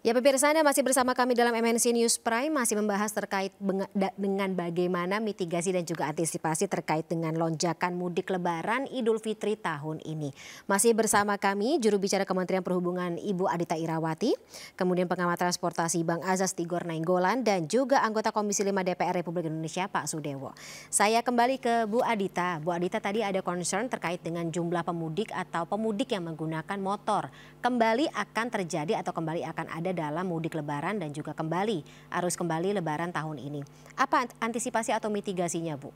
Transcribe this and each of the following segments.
Ya pemirsa, Anda masih bersama kami dalam MNC News Prime, masih membahas terkait dengan bagaimana mitigasi dan juga antisipasi terkait dengan lonjakan mudik lebaran Idul Fitri tahun ini. Masih bersama kami juru bicara Kementerian Perhubungan Ibu Adita Irawati, kemudian pengamat transportasi Bang Azaz Tigor Nainggolan dan juga anggota Komisi 5 DPR Republik Indonesia Pak Sudewo. Saya kembali ke Bu Adita. Bu Adita, tadi ada concern terkait dengan jumlah pemudik atau pemudik yang menggunakan motor. Kembali akan terjadi atau kembali akan ada dalam mudik lebaran dan juga arus kembali lebaran tahun ini. Apa antisipasi atau mitigasinya, Bu?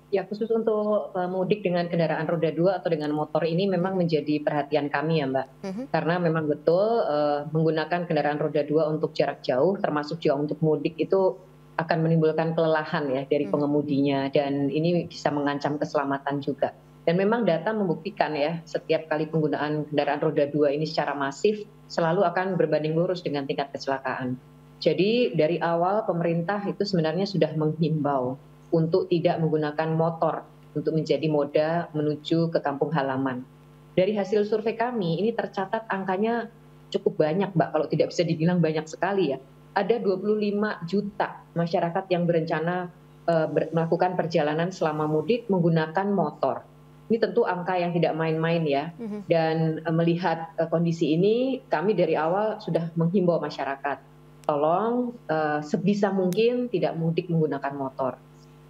Ya, khusus untuk mudik dengan kendaraan roda 2 atau dengan motor ini memang menjadi perhatian kami ya, Mbak. Karena memang betul menggunakan kendaraan roda 2 untuk jarak jauh, termasuk juga untuk mudik itu akan menimbulkan kelelahan ya dari pengemudinya dan ini bisa mengancam keselamatan juga. Dan memang data membuktikan ya, setiap kali penggunaan kendaraan roda 2 ini secara masif selalu akan berbanding lurus dengan tingkat kecelakaan. Jadi dari awal pemerintah itu sebenarnya sudah menghimbau untuk tidak menggunakan motor untuk menjadi moda menuju ke kampung halaman. Dari hasil survei kami ini tercatat angkanya cukup banyak, Mbak, kalau tidak bisa dibilang banyak sekali ya. Ada 25 juta masyarakat yang berencana melakukan perjalanan selama mudik menggunakan motor. Ini tentu angka yang tidak main-main ya. Dan melihat kondisi ini, kami dari awal sudah menghimbau masyarakat, tolong sebisa mungkin tidak mudik menggunakan motor.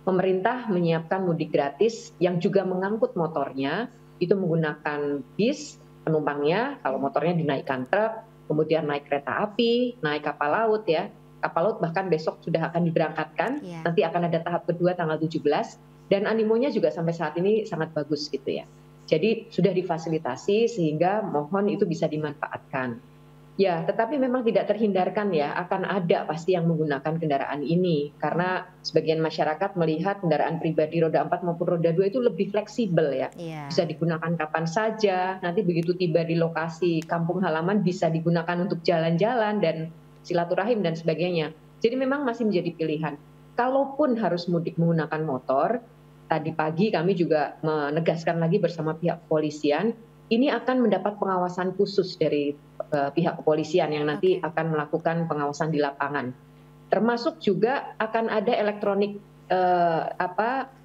Pemerintah menyiapkan mudik gratis yang juga mengangkut motornya, itu menggunakan bis penumpangnya, kalau motornya dinaikkan truk, kemudian naik kereta api, naik kapal laut ya. Kapal laut bahkan besok sudah akan diberangkatkan, nanti akan ada tahap kedua tanggal 17, dan animonya juga sampai saat ini sangat bagus gitu ya. Jadi sudah difasilitasi sehingga mohon itu bisa dimanfaatkan. Ya, tetapi memang tidak terhindarkan ya, akan ada pasti yang menggunakan kendaraan ini. Karena sebagian masyarakat melihat kendaraan pribadi roda 4 maupun roda 2 itu lebih fleksibel ya. Bisa digunakan kapan saja, nanti begitu tiba di lokasi kampung halaman bisa digunakan untuk jalan-jalan dan silaturahim dan sebagainya. Jadi memang masih menjadi pilihan. Kalaupun harus mudik menggunakan motor, tadi pagi kami juga menegaskan lagi bersama pihak kepolisian, ini akan mendapat pengawasan khusus dari pihak kepolisian yang nanti akan melakukan pengawasan di lapangan. Termasuk juga akan ada elektronik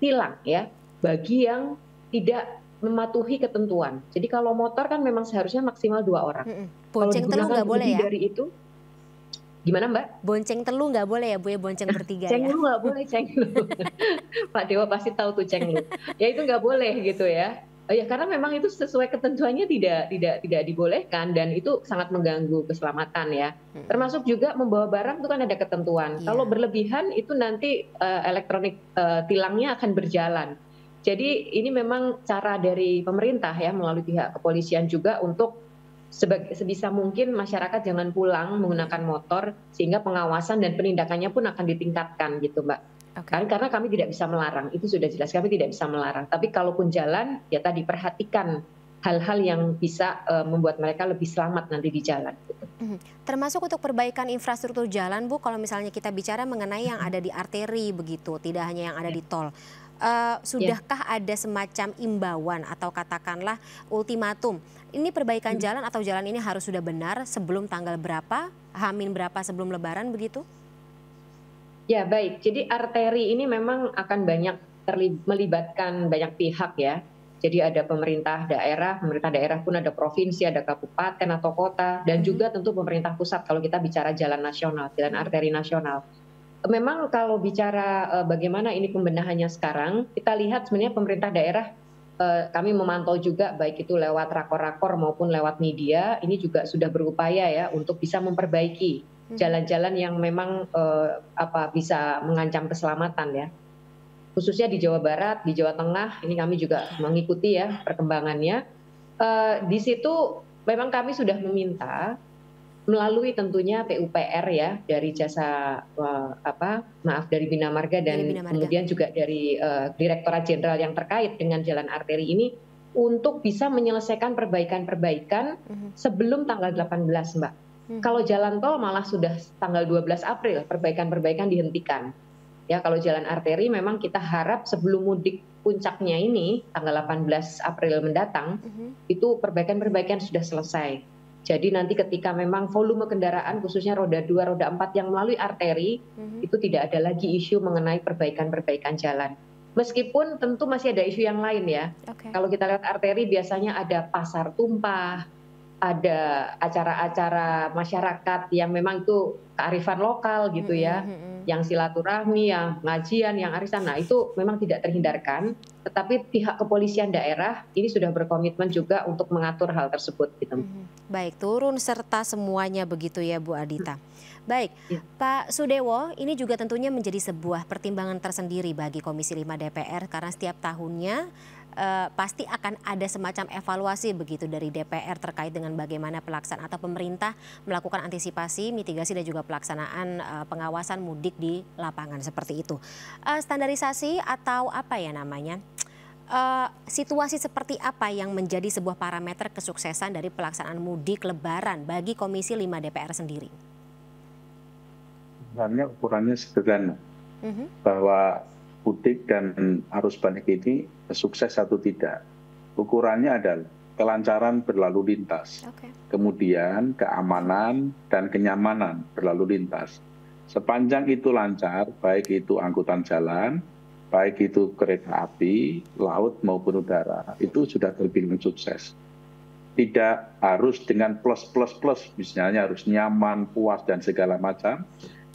tilang ya bagi yang tidak mematuhi ketentuan. Jadi kalau motor kan memang seharusnya maksimal 2 orang. Kalau Bonceng telu digunakan nggak boleh lebih ya? dari itu, gimana Mbak? Bonceng telu nggak boleh ya, Bu ya, bonceng bertiga ya? Cenglu nggak boleh, cenglu. Pak Dewa pasti tahu tuh cenglu. Ya itu nggak boleh gitu ya. Oh ya, karena memang itu sesuai ketentuannya tidak dibolehkan dan itu sangat mengganggu keselamatan ya. Termasuk juga membawa barang itu kan ada ketentuan. Kalau berlebihan itu nanti elektronik tilangnya akan berjalan. Jadi ini memang cara dari pemerintah ya melalui pihak kepolisian juga untuk sebisa mungkin masyarakat jangan pulang menggunakan motor sehingga pengawasan dan penindakannya pun akan ditingkatkan gitu Mbak. Karena kami tidak bisa melarang, itu sudah jelas kami tidak bisa melarang. Tapi kalaupun jalan ya tadi perhatikan hal-hal yang bisa membuat mereka lebih selamat nanti di jalan. Gitu. Termasuk untuk perbaikan infrastruktur jalan, Bu, kalau misalnya kita bicara mengenai yang ada di arteri begitu, tidak hanya yang ada di tol. Sudahkah ada semacam imbauan atau katakanlah ultimatum? Ini perbaikan jalan atau jalan ini harus sudah benar sebelum tanggal berapa, Hamin berapa sebelum Lebaran begitu? Ya baik, jadi arteri ini memang akan banyak melibatkan banyak pihak ya. Jadi ada pemerintah daerah pun ada provinsi, ada kabupaten atau kota, dan juga tentu pemerintah pusat kalau kita bicara jalan nasional, jalan arteri nasional. Memang kalau bicara bagaimana ini pembenahannya sekarang, kita lihat sebenarnya pemerintah daerah, kami memantau juga baik itu lewat rakor-rakor maupun lewat media, ini juga sudah berupaya ya untuk bisa memperbaiki jalan-jalan yang memang bisa mengancam keselamatan ya. Khususnya di Jawa Barat, di Jawa Tengah, ini kami juga mengikuti ya perkembangannya. Di situ memang kami sudah meminta melalui tentunya PUPR ya dari jasa dari Bina Marga dan kemudian juga dari Direktorat Jenderal yang terkait dengan jalan arteri ini untuk bisa menyelesaikan perbaikan-perbaikan sebelum tanggal 18 Mbak. Kalau jalan tol malah sudah tanggal 12 April perbaikan-perbaikan dihentikan. Ya kalau jalan arteri memang kita harap sebelum mudik puncaknya ini tanggal 18 April mendatang itu perbaikan-perbaikan sudah selesai. Jadi nanti ketika memang volume kendaraan khususnya roda 2, roda 4 yang melalui arteri, itu tidak ada lagi isu mengenai perbaikan-perbaikan jalan. Meskipun tentu masih ada isu yang lain ya. Kalau kita lihat arteri biasanya ada pasar tumpah, ada acara-acara masyarakat yang memang itu kearifan lokal gitu ya, yang silaturahmi, yang pengajian, yang arisan. Nah itu memang tidak terhindarkan, tetapi pihak kepolisian daerah ini sudah berkomitmen juga untuk mengatur hal tersebut gitu. Baik, turun serta semuanya begitu ya Bu Adita. Baik, Pak Sudewo, ini juga tentunya menjadi sebuah pertimbangan tersendiri bagi Komisi 5 DPR karena setiap tahunnya pasti akan ada semacam evaluasi begitu dari DPR terkait dengan bagaimana pelaksanaan atau pemerintah melakukan antisipasi, mitigasi dan juga pelaksanaan pengawasan mudik di lapangan seperti itu. Standarisasi atau apa ya namanya? Situasi seperti apa yang menjadi sebuah parameter kesuksesan dari pelaksanaan mudik Lebaran bagi Komisi 5 DPR sendiri? Sebenarnya ukurannya sederhana, bahwa mudik dan arus balik ini sukses atau tidak. Ukurannya adalah kelancaran berlalu lintas, kemudian keamanan dan kenyamanan berlalu lintas. Sepanjang itu lancar, baik itu angkutan jalan, baik itu kereta api, laut maupun udara, itu sudah terbilang sukses. Tidak harus dengan plus, misalnya harus nyaman, puas, dan segala macam.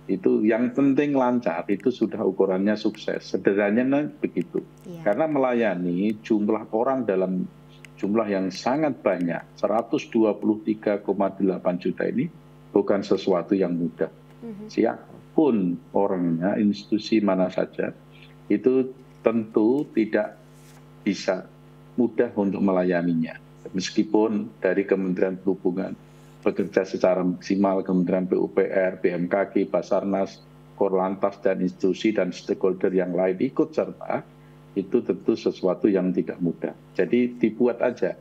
Itu yang penting lancar, itu sudah ukurannya sukses. Sederhananya begitu. Karena melayani jumlah orang dalam jumlah yang sangat banyak, 123,8 juta ini bukan sesuatu yang mudah. Siapapun orangnya, institusi mana saja, itu tentu tidak bisa mudah untuk melayaninya. Meskipun dari Kementerian Perhubungan bekerja secara maksimal, Kementerian PUPR, BMKG, Basarnas, Korlantas, dan institusi dan stakeholder yang lain ikut serta, itu tentu sesuatu yang tidak mudah. Jadi dibuat aja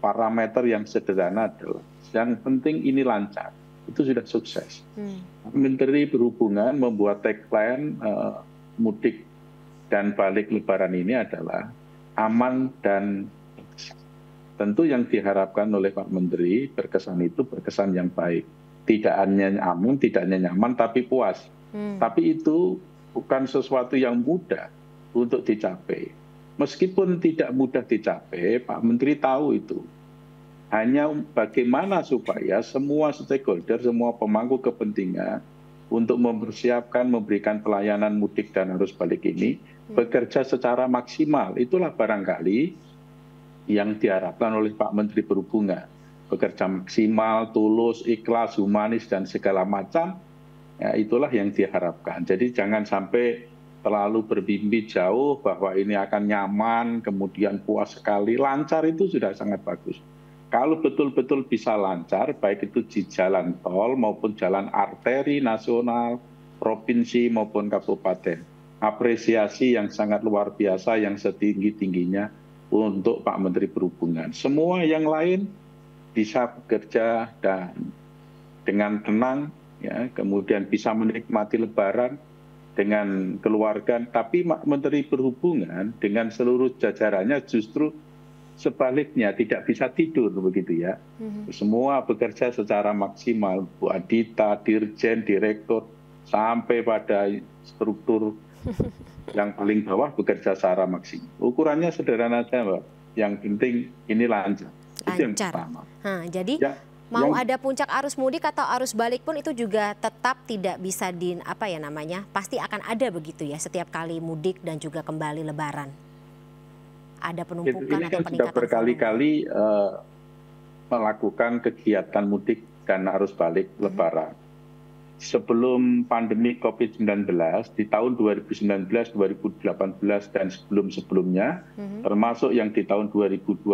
parameter yang sederhana adalah yang penting ini lancar, itu sudah sukses. Menteri Perhubungan membuat tagline mudik dan balik Lebaran ini adalah aman dan tentu yang diharapkan oleh Pak Menteri berkesan itu berkesan yang baik. Tidak hanya aman, tidak hanya nyaman, tapi puas. Tapi itu bukan sesuatu yang mudah untuk dicapai. Meskipun tidak mudah dicapai, Pak Menteri tahu itu. Hanya bagaimana supaya semua stakeholder, semua pemangku kepentingan untuk mempersiapkan, memberikan pelayanan mudik dan arus balik ini bekerja secara maksimal. Itulah barangkali yang diharapkan oleh Pak Menteri Perhubungan. Bekerja maksimal, tulus, ikhlas, humanis, dan segala macam, ya itulah yang diharapkan. Jadi jangan sampai terlalu bermimpi jauh bahwa ini akan nyaman, kemudian puas sekali. Lancar itu sudah sangat bagus. Kalau betul-betul bisa lancar, baik itu di jalan tol maupun jalan arteri nasional, provinsi maupun kabupaten. Apresiasi yang sangat luar biasa, yang setinggi-tingginya untuk Pak Menteri Perhubungan. Semua yang lain bisa bekerja dan dengan tenang, ya, kemudian bisa menikmati Lebaran dengan keluarga. Tapi Pak Menteri Perhubungan dengan seluruh jajarannya justru sebaliknya tidak bisa tidur begitu ya. Semua bekerja secara maksimal, Bu Adita, Dirjen, Direktur, sampai pada struktur yang paling bawah bekerja secara maksimal. Ukurannya sederhana saja, Mbak. Yang penting ini lancar. Itu yang pertama. Jadi mau ada puncak arus mudik atau arus balik pun itu juga tetap tidak bisa pasti akan ada begitu ya setiap kali mudik dan juga kembali Lebaran. Ada penumpukan ini atau kan sudah berkali-kali melakukan kegiatan mudik dan arus balik Lebaran. Sebelum pandemi COVID-19 di tahun 2019, 2018 dan sebelum-sebelumnya, termasuk yang di tahun 2022,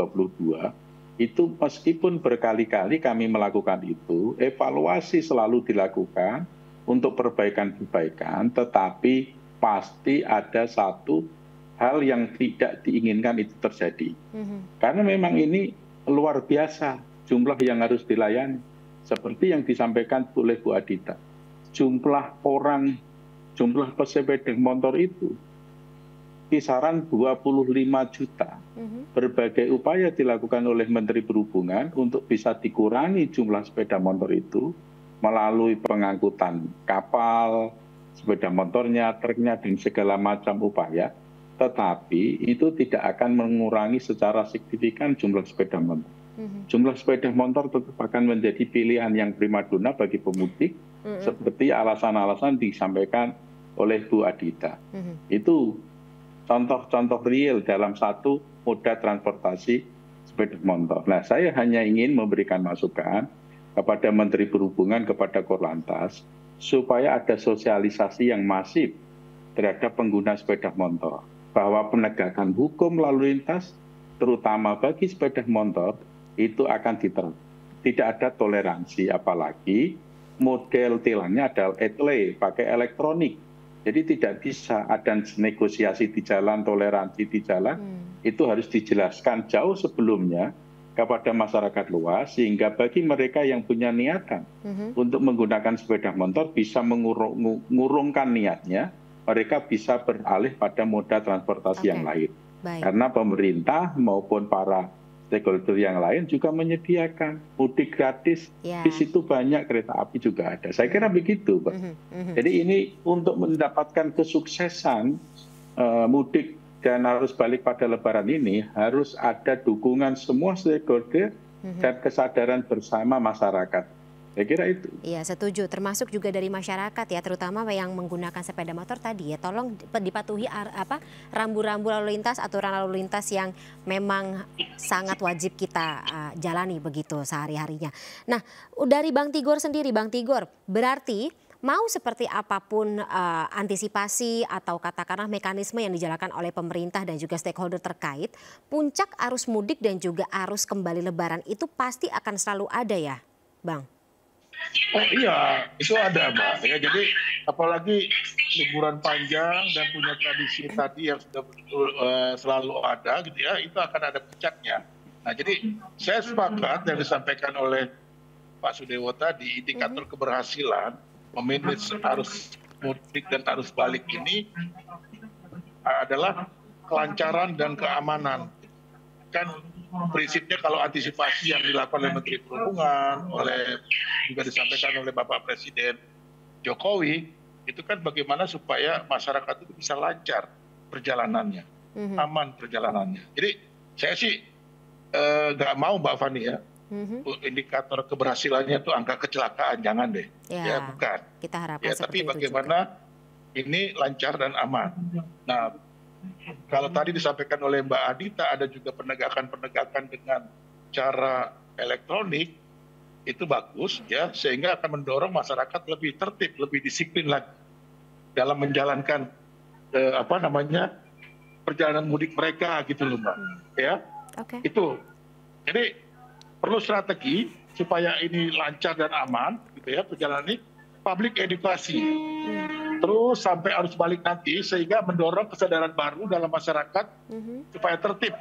itu meskipun berkali-kali kami melakukan itu, evaluasi selalu dilakukan untuk perbaikan-perbaikan, tetapi pasti ada satu hal yang tidak diinginkan itu terjadi. Karena memang ini luar biasa jumlah yang harus dilayani. Seperti yang disampaikan oleh Bu Adita. Jumlah orang, jumlah pesepeda motor itu kisaran 25 juta. Berbagai upaya dilakukan oleh Menteri Perhubungan untuk bisa dikurangi jumlah sepeda motor itu melalui pengangkutan kapal, sepeda motornya, truknya, dan segala macam upaya. Tetapi itu tidak akan mengurangi secara signifikan jumlah sepeda motor. Jumlah sepeda motor tetap akan menjadi pilihan yang primadona bagi pemudik, seperti alasan-alasan disampaikan oleh Bu Adita. Itu contoh-contoh real dalam satu moda transportasi sepeda motor. Nah, saya hanya ingin memberikan masukan kepada Menteri Perhubungan, kepada Korlantas, supaya ada sosialisasi yang masif terhadap pengguna sepeda motor. Bahwa penegakan hukum lalu lintas, terutama bagi sepeda motor, itu akan diterapkan. Tidak ada toleransi, apalagi model tilangnya adalah etle, pakai elektronik. Jadi tidak bisa ada negosiasi di jalan, toleransi di jalan. Itu harus dijelaskan jauh sebelumnya kepada masyarakat luas, sehingga bagi mereka yang punya niatan untuk menggunakan sepeda motor bisa mengurungkan niatnya, mereka bisa beralih pada moda transportasi yang lain. Karena pemerintah maupun para stakeholder yang lain juga menyediakan mudik gratis. Di situ banyak kereta api juga ada. Saya kira begitu, Pak. Jadi ini untuk mendapatkan kesuksesan mudik dan arus balik pada Lebaran ini harus ada dukungan semua stakeholder dan kesadaran bersama masyarakat. Saya kira itu. Iya, setuju. Termasuk juga dari masyarakat ya, terutama yang menggunakan sepeda motor tadi ya. Tolong dipatuhi rambu-rambu lalu lintas, aturan lalu lintas yang memang sangat wajib kita jalani begitu sehari-harinya. Nah, dari Bang Tigor sendiri, Bang Tigor, berarti mau seperti apapun antisipasi atau katakanlah mekanisme yang dijalankan oleh pemerintah dan juga stakeholder terkait, puncak arus mudik dan juga arus kembali Lebaran itu pasti akan selalu ada ya, Bang? Oh iya, itu ada, Mbak. Ya, jadi apalagi liburan panjang dan punya tradisi tadi yang sudah betul selalu ada, gitu ya, itu akan ada puncaknya. Nah, jadi saya sepakat yang disampaikan oleh Pak Sudewo tadi, indikator keberhasilan memanage arus mudik dan arus balik ini adalah kelancaran dan keamanan. Kan prinsipnya kalau antisipasi yang dilakukan oleh Menteri Perhubungan, juga disampaikan oleh Bapak Presiden Jokowi, itu kan bagaimana supaya masyarakat itu bisa lancar perjalanannya, aman perjalanannya. Jadi saya sih nggak mau Mbak Fani ya, indikator keberhasilannya itu angka kecelakaan, jangan deh. Ya bukan. Kita harapkan ya, tapi bagaimana ini lancar dan aman. Nah, kalau tadi disampaikan oleh Mbak Adita, ada juga penegakan-penegakan dengan cara elektronik, itu bagus ya, sehingga akan mendorong masyarakat lebih tertib, lebih disiplin lagi dalam menjalankan perjalanan mudik mereka gitu loh, Mbak. Ya, itu. Jadi perlu strategi supaya ini lancar dan aman, gitu ya, perjalanan ini, public edukasi. Terus sampai arus balik nanti, sehingga mendorong kesadaran baru dalam masyarakat supaya tertib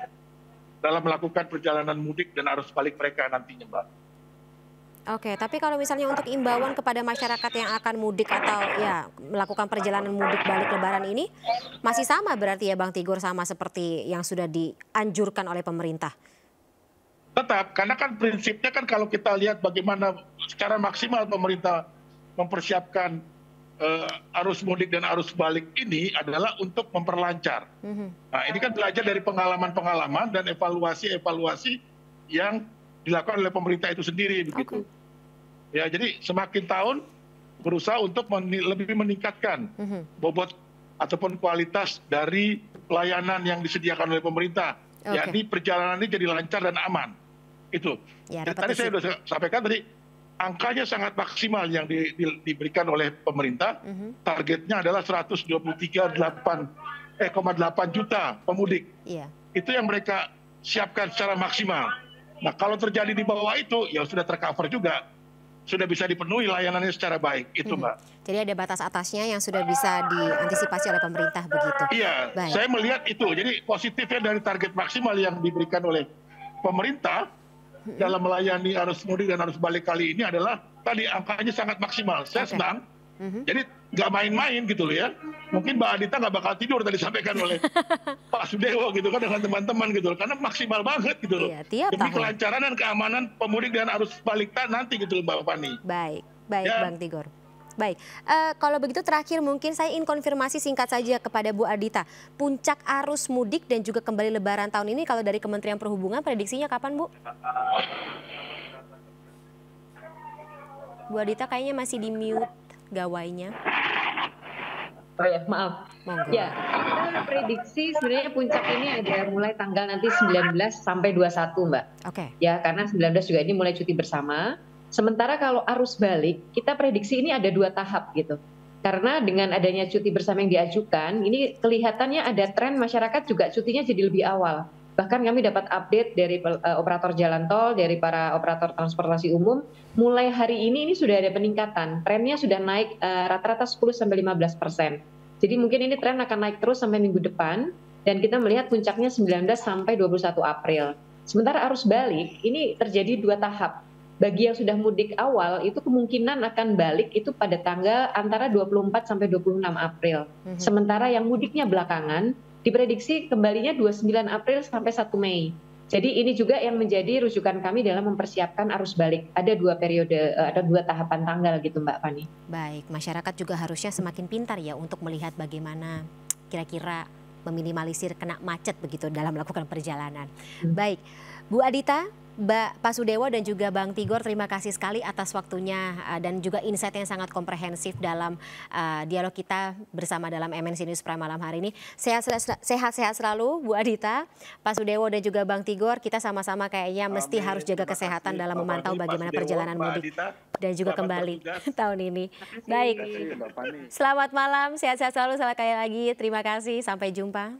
dalam melakukan perjalanan mudik dan arus balik mereka nantinya, Mbak. Oke, tapi kalau misalnya untuk imbauan kepada masyarakat yang akan mudik atau ya melakukan perjalanan mudik balik Lebaran ini masih sama berarti ya Bang Tigor, sama seperti yang sudah dianjurkan oleh pemerintah? Tetap, karena kan prinsipnya kan kalau kita lihat bagaimana secara maksimal pemerintah mempersiapkan arus mudik dan arus balik ini adalah untuk memperlancar. Nah, ini kan belajar dari pengalaman-pengalaman dan evaluasi-evaluasi yang dilakukan oleh pemerintah itu sendiri begitu. Ya, jadi semakin tahun berusaha untuk lebih meningkatkan bobot ataupun kualitas dari pelayanan yang disediakan oleh pemerintah. Yakni perjalanan ini jadi lancar dan aman. Itu. Ya, tadi saya sudah sampaikan tadi, angkanya sangat maksimal yang diberikan oleh pemerintah. Targetnya adalah 123,8 juta pemudik. Itu yang mereka siapkan secara maksimal. Nah, kalau terjadi di bawah itu, ya sudah tercover juga. Sudah bisa dipenuhi layanannya secara baik. Itu, Mbak. Jadi ada batas atasnya yang sudah bisa diantisipasi oleh pemerintah begitu? Iya, saya melihat itu. Jadi positifnya dari target maksimal yang diberikan oleh pemerintah dalam melayani arus mudik dan arus balik kali ini adalah tadi angkanya sangat maksimal. Saya senang. Jadi nggak main-main gitu loh ya. Mungkin Mbak Adita nggak bakal tidur tadi disampaikan oleh Pak Sudewo gitu kan dengan teman-teman gitu loh. Karena maksimal banget gitu loh. Iya, demi kelancaran dan keamanan pemudik dan arus balik nanti gitu loh Mbak Fani. Baik ya. Bang Tigor. Baik, kalau begitu terakhir mungkin saya ingin konfirmasi singkat saja kepada Bu Adita. Puncak arus mudik dan juga kembali lebaran tahun ini kalau dari Kementerian Perhubungan prediksinya kapan Bu? Bu Adita kayaknya masih di mute gawainya. Oh ya, maaf. Monggo. Ya, kita prediksi sebenarnya puncak ini ada mulai tanggal nanti 19 sampai 21, Mbak. Oke. Ya, karena 19 juga ini mulai cuti bersama. Sementara kalau arus balik, kita prediksi ini ada 2 tahap gitu. Karena dengan adanya cuti bersama yang diajukan, ini kelihatannya ada tren masyarakat juga cutinya jadi lebih awal. Bahkan kami dapat update dari operator jalan tol, dari para operator transportasi umum, mulai hari ini sudah ada peningkatan. Trennya sudah naik rata-rata 10-15%. Jadi mungkin ini tren akan naik terus sampai minggu depan, dan kita melihat puncaknya 19 sampai 21 April. Sementara arus balik, ini terjadi 2 tahap. Bagi yang sudah mudik awal, itu kemungkinan akan balik itu pada tanggal antara 24 sampai 26 April. Sementara yang mudiknya belakangan, diprediksi kembalinya 29 April sampai 1 Mei. Jadi ini juga yang menjadi rujukan kami dalam mempersiapkan arus balik. Ada 2 periode, ada 2 tahapan tanggal gitu Mbak Fani. Baik, masyarakat juga harusnya semakin pintar ya untuk melihat bagaimana kira-kira meminimalisir kena macet begitu dalam melakukan perjalanan. Baik, Bu Adita, Pak Sudewo dan juga Bang Tigor, terima kasih sekali atas waktunya dan juga insight yang sangat komprehensif dalam dialog kita bersama dalam MNC News Prime malam hari ini. Sehat-sehat selalu Bu Adita, Pak Sudewo dan juga Bang Tigor. Kita sama-sama kayaknya mesti harus jaga kesehatan dalam memantau bagaimana perjalanan mudik dan juga kembali tahun ini. Baik, selamat malam, sehat-sehat selalu sekali lagi. Terima kasih, sampai jumpa.